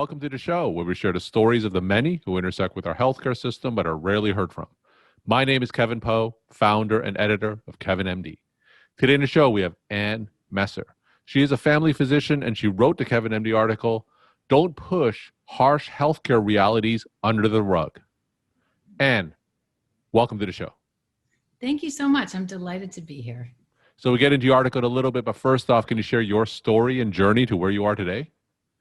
welcome to the show where we share the stories of the many who intersect with our healthcare system but are rarely heard from. My name is Kevin Pho, founder and editor of KevinMD. Today in the show, we have Ann Messer. She is a family physician and she wrote the KevinMD article, "Don't Push Harsh Healthcare Realities Under the Rug." Ann, welcome to the show. Thank you so much. I'm delighted to be here. So we get into your article in a little bit, but first off, can you share your story and journey to where you are today?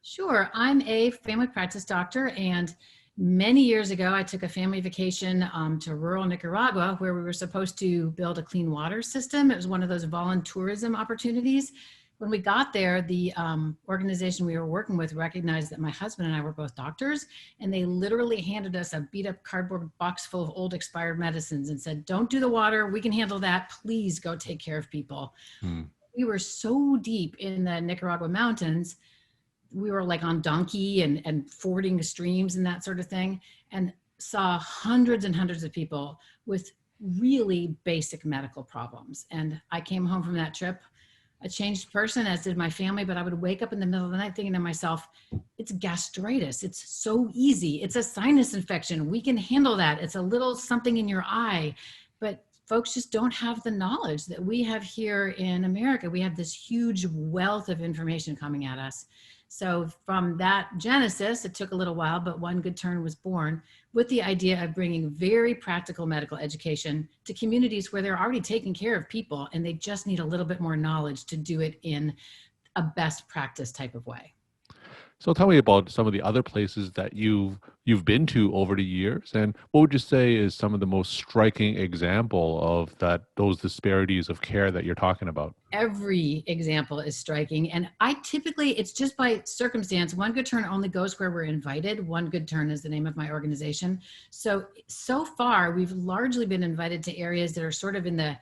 Sure. I'm a family practice doctor, and many years ago, I took a family vacation to rural Nicaragua where we were supposed to build a clean water system. It was one of those voluntourism opportunities. When we got there, the organization we were working with recognized that my husband and I were both doctors, and they literally handed us a beat up cardboard box full of old expired medicines and said, "Don't do the water. We can handle that. Please go take care of people." We were so deep in the Nicaragua mountains. We were like on donkey and fording the streams and that sort of thing, and saw hundreds and hundreds of people with really basic medical problems. And I came home from that trip a changed person, as did my family, but I would wake up in the middle of the night thinking to myself, it's gastritis. It's so easy. It's a sinus infection. We can handle that. It's a little something in your eye. But folks just don't have the knowledge that we have here in America. We have this huge wealth of information coming at us. So from that genesis, it took a little while, but One Good Turn was born with the idea of bringing very practical medical education to communities where they're already taking care of people and they just need a little bit more knowledge to do it in a best practice type of way. So tell me about some of the other places that you've been to over the years, and what would you say is some of the most striking example of those disparities of care that you're talking about? Every example is striking, and I typically, it's just by circumstance. One Good Turn only goes where we're invited. One Good Turn is the name of my organization. So far, we've largely been invited to areas that are sort of in the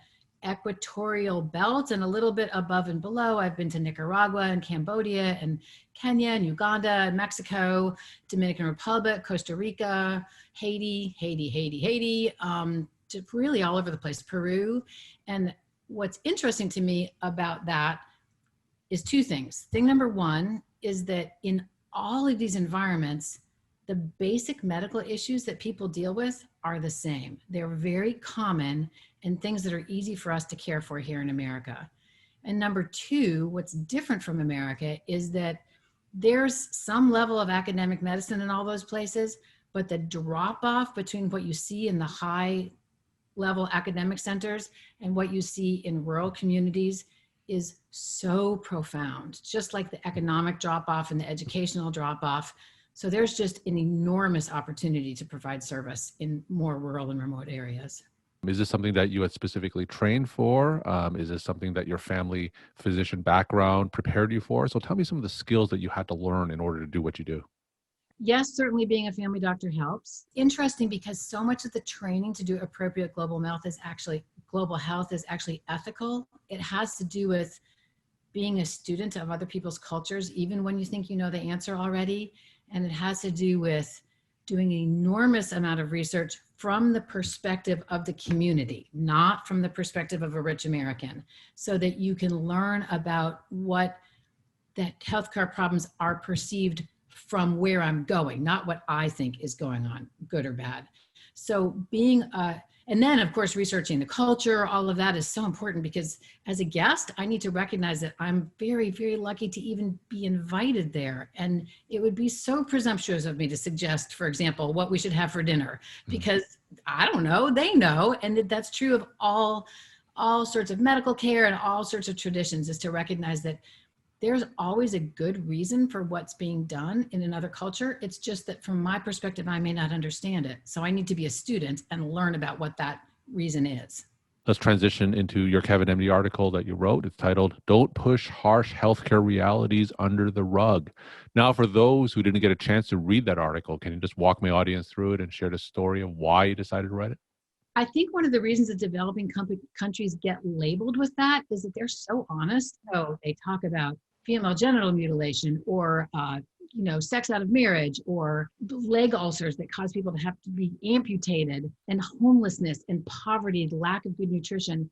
equatorial belt and a little bit above and below. I've been to Nicaragua and Cambodia and Kenya and Uganda and Mexico, Dominican Republic, Costa Rica, Haiti, to really all over the place, Peru. And what's interesting to me about that is two things. Thing number one is that in all of these environments, the basic medical issues that people deal with are the same. They're very common and things that are easy for us to care for here in America. And number two, what's different from America is that there's some level of academic medicine in all those places, but the drop off between what you see in the high level academic centers and what you see in rural communities is so profound, just like the economic drop off and the educational drop off. So there's just an enormous opportunity to provide service in more rural and remote areas. Is this something that you had specifically trained for? Is this something that your family physician background prepared you for? So tell me some of the skills that you had to learn in order to do what you do. Yes, certainly being a family doctor helps. Interesting because so much of the training to do appropriate global health is actually ethical. It has to do with being a student of other people's cultures, even when you think you know the answer already. And it has to do with doing an enormous amount of research from the perspective of the community, not from the perspective of a rich American, so that you can learn about what the healthcare problems are perceived from where I'm going, not what I think is going on, good or bad. So and then of course, researching the culture, all of that is so important because as a guest, I need to recognize that I'm very, very lucky to even be invited there. And it would be so presumptuous of me to suggest, for example, what we should have for dinner, because I don't know, they know. And that's true of all sorts of medical care and all sorts of traditions, is to recognize that there's always a good reason for what's being done in another culture. It's just that from my perspective, I may not understand it. So I need to be a student and learn about what that reason is. Let's transition into your KevinMD article that you wrote. It's titled, "Don't Push Harsh Healthcare Realities Under the Rug." Now, for those who didn't get a chance to read that article, can you just walk my audience through it and share the story of why you decided to write it? I think one of the reasons that developing countries get labeled with that is that they're so honest. So they talk about female genital mutilation or sex out of marriage, or leg ulcers that cause people to have to be amputated, and homelessness and poverty, lack of good nutrition.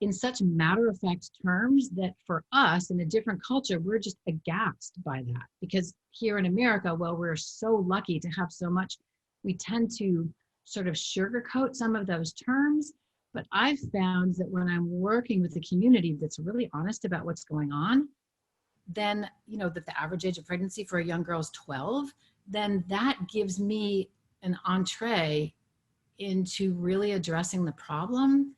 in such matter-of-fact terms that for us in a different culture, we're just aghast by that. Because here in America, well, we're so lucky to have so much, we tend to sort of sugarcoat some of those terms. But I've found that when I'm working with a community that's really honest about what's going on, then, that the average age of pregnancy for a young girl is 12, then that gives me an entree into really addressing the problem.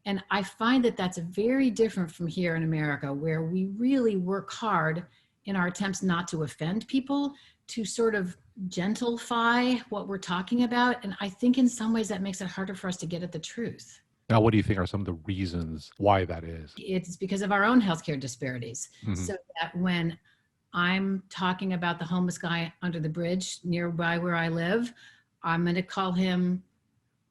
And I find that that's very different from here in America, where we really work hard in our attempts not to offend people, to sort of gentlify what we're talking about. And I think in some ways that makes it harder for us to get at the truth. Now, what do you think are some of the reasons why that is? It's because of our own healthcare disparities. Mhm. So that when I'm talking about the homeless guy under the bridge nearby where I live, I'm going to call him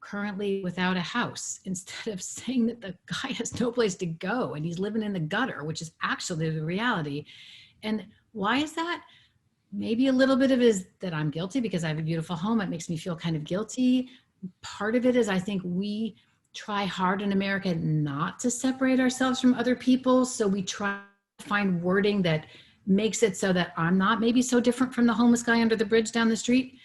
currently without a house, instead of saying that the guy has no place to go and he's living in the gutter, which is actually the reality. And why is that? Maybe a little bit of it is that I'm guilty because I have a beautiful home. It makes me feel kind of guilty. Part of it is I think we try hard in America not to separate ourselves from other people. So we try to find wording that makes it so that I'm not maybe so different from the homeless guy under the bridge down the street.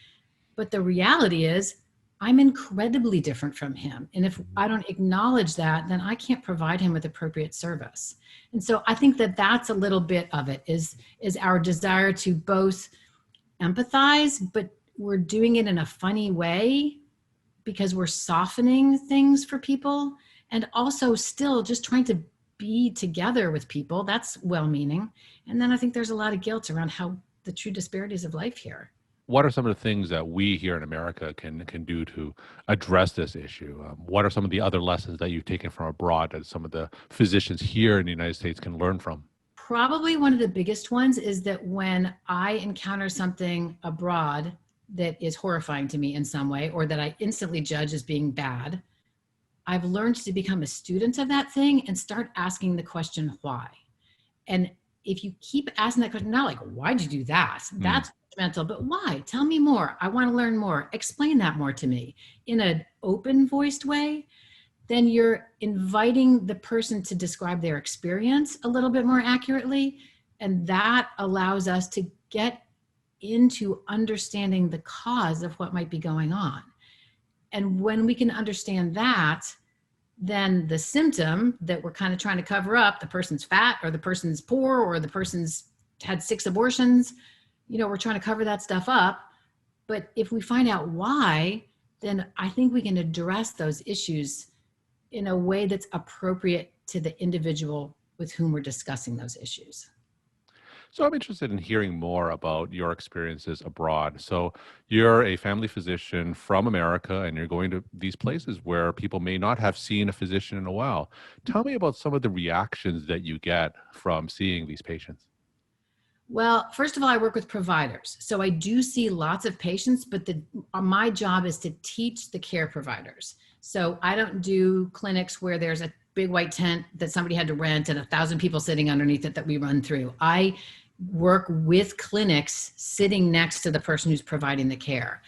But the reality is I'm incredibly different from him. And if I don't acknowledge that, then I can't provide him with appropriate service. And so I think that that's a little bit of it is our desire to both empathize, but we're doing it in a funny way because we're softening things for people, and also still just trying to be together with people. That's well-meaning. And then I think there's a lot of guilt around how the true disparities of life here. What are some of the things that we here in America can do to address this issue? What are some of the other lessons that you've taken from abroad that some of the physicians here in the United States can learn from? Probably one of the biggest ones is that when I encounter something abroad that is horrifying to me in some way, or that I instantly judge as being bad, I've learned to become a student of that thing and start asking the question, why? And if you keep asking that question, not like, why'd you do that? That's judgmental, but why? Tell me more. I want to learn more. Explain that more to me in an open voiced way. Then you're inviting the person to describe their experience a little bit more accurately. And that allows us to get into understanding the cause of what might be going on. And when we can understand that, then the symptom that we're kind of trying to cover up, the person's fat or the person's poor or the person's had 6 abortions, we're trying to cover that stuff up. But if we find out why, then I think we can address those issues in a way that's appropriate to the individual with whom we're discussing those issues. So I'm interested in hearing more about your experiences abroad. So you're a family physician from America and you're going to these places where people may not have seen a physician in a while. Tell me about some of the reactions that you get from seeing these patients. Well, first of all, I work with providers. So I do see lots of patients, but my job is to teach the care providers. So I don't do clinics where there's a big white tent that somebody had to rent and 1,000 people sitting underneath it that we run through. I work with clinics sitting next to the person who's providing the care.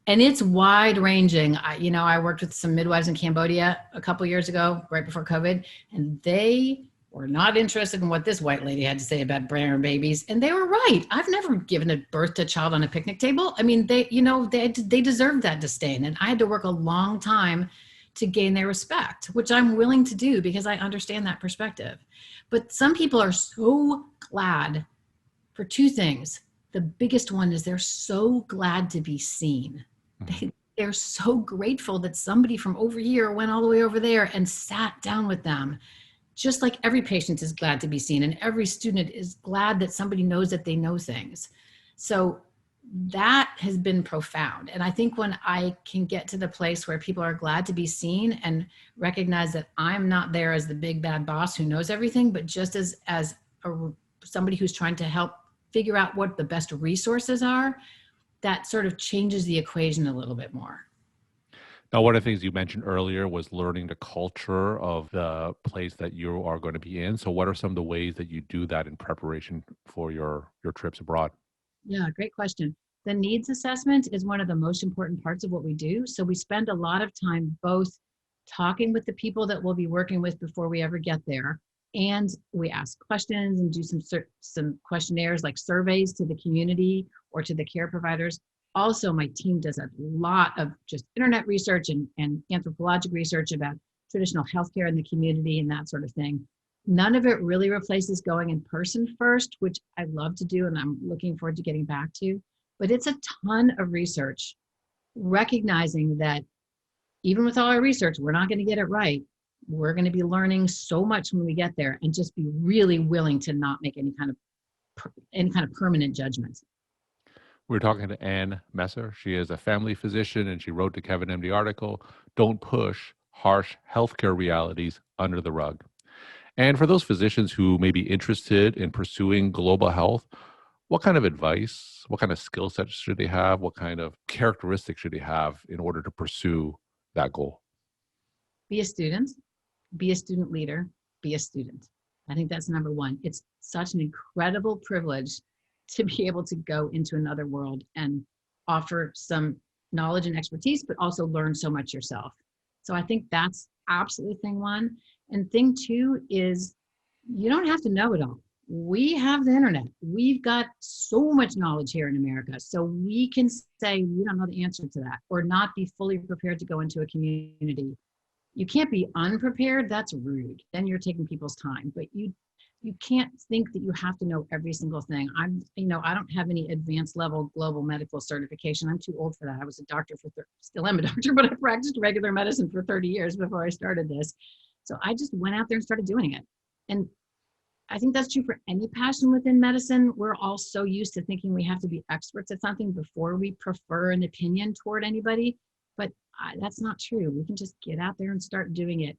And it's wide ranging. I worked with some midwives in Cambodia a couple years ago, right before COVID, and they were not interested in what this white lady had to say about brand babies. And they were right. I've never given a birth to a child on a picnic table. I mean, they deserved that disdain. And I had to work a long time to gain their respect, which I'm willing to do because I understand that perspective. But some people are so glad for 2 things. The biggest one is they're so glad to be seen. They're so grateful that somebody from over here went all the way over there and sat down with them. Just like every patient is glad to be seen and every student is glad that somebody knows that they know things. So that has been profound. And I think when I can get to the place where people are glad to be seen and recognize that I'm not there as the big bad boss who knows everything, but just as somebody who's trying to help figure out what the best resources are, that sort of changes the equation a little bit more. Now, one of the things you mentioned earlier was learning the culture of the place that you are going to be in. So what are some of the ways that you do that in preparation for your trips abroad? Yeah, great question. The needs assessment is one of the most important parts of what we do. So we spend a lot of time both talking with the people that we'll be working with before we ever get there. And we ask questions and do some questionnaires like surveys to the community or to the care providers. Also, my team does a lot of just internet research and anthropologic research about traditional healthcare in the community and that sort of thing. None of it really replaces going in person first, which I love to do and I'm looking forward to getting back to. But it's a ton of research, recognizing that even with all our research, we're not going to get it right. We're going to be learning so much when we get there, and just be really willing to not make any kind of permanent judgments. We're talking to Ann Messer. She is a family physician, and she wrote the Kevin MD article, Don't Push Harsh Healthcare Realities Under the Rug. And for those physicians who may be interested in pursuing global health, what kind of advice, what kind of skill sets should they have? What kind of characteristics should they have in order to pursue that goal? Be a student, be a student leader, be a student. I think that's number one. It's such an incredible privilege to be able to go into another world and offer some knowledge and expertise, but also learn so much yourself. So I think that's absolutely thing one. And thing two is you don't have to know it all. We have the internet. We've got so much knowledge here in America. So we can say we don't know the answer to that, or not be fully prepared to go into a community. You can't be unprepared. That's rude. Then you're taking people's time. But you can't think that you have to know every single thing. I don't have any advanced level global medical certification. I'm too old for that. I was a doctor still am a doctor, but I practiced regular medicine for 30 years before I started this. So I just went out there and started doing it. And I think that's true for any passion within medicine. We're all so used to thinking we have to be experts at something before we prefer an opinion toward anybody. But that's not true. We can just get out there and start doing it,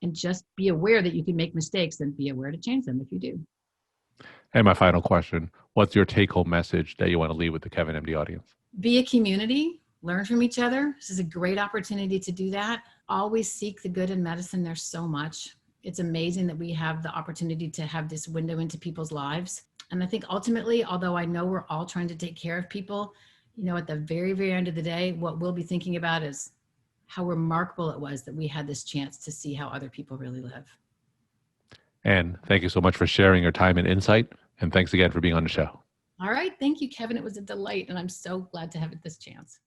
and just be aware that you can make mistakes and be aware to change them if you do. And my final question, what's your take-home message that you want to leave with the Kevin MD audience? Be a community, learn from each other. This is a great opportunity to do that. Always seek the good in medicine. There's so much. It's amazing that we have the opportunity to have this window into people's lives. And I think ultimately, although I know we're all trying to take care of people, at the very, very end of the day, what we'll be thinking about is how remarkable it was that we had this chance to see how other people really live. And thank you so much for sharing your time and insight. And thanks again for being on the show. All right. Thank you, Kevin. It was a delight. And I'm so glad to have this chance.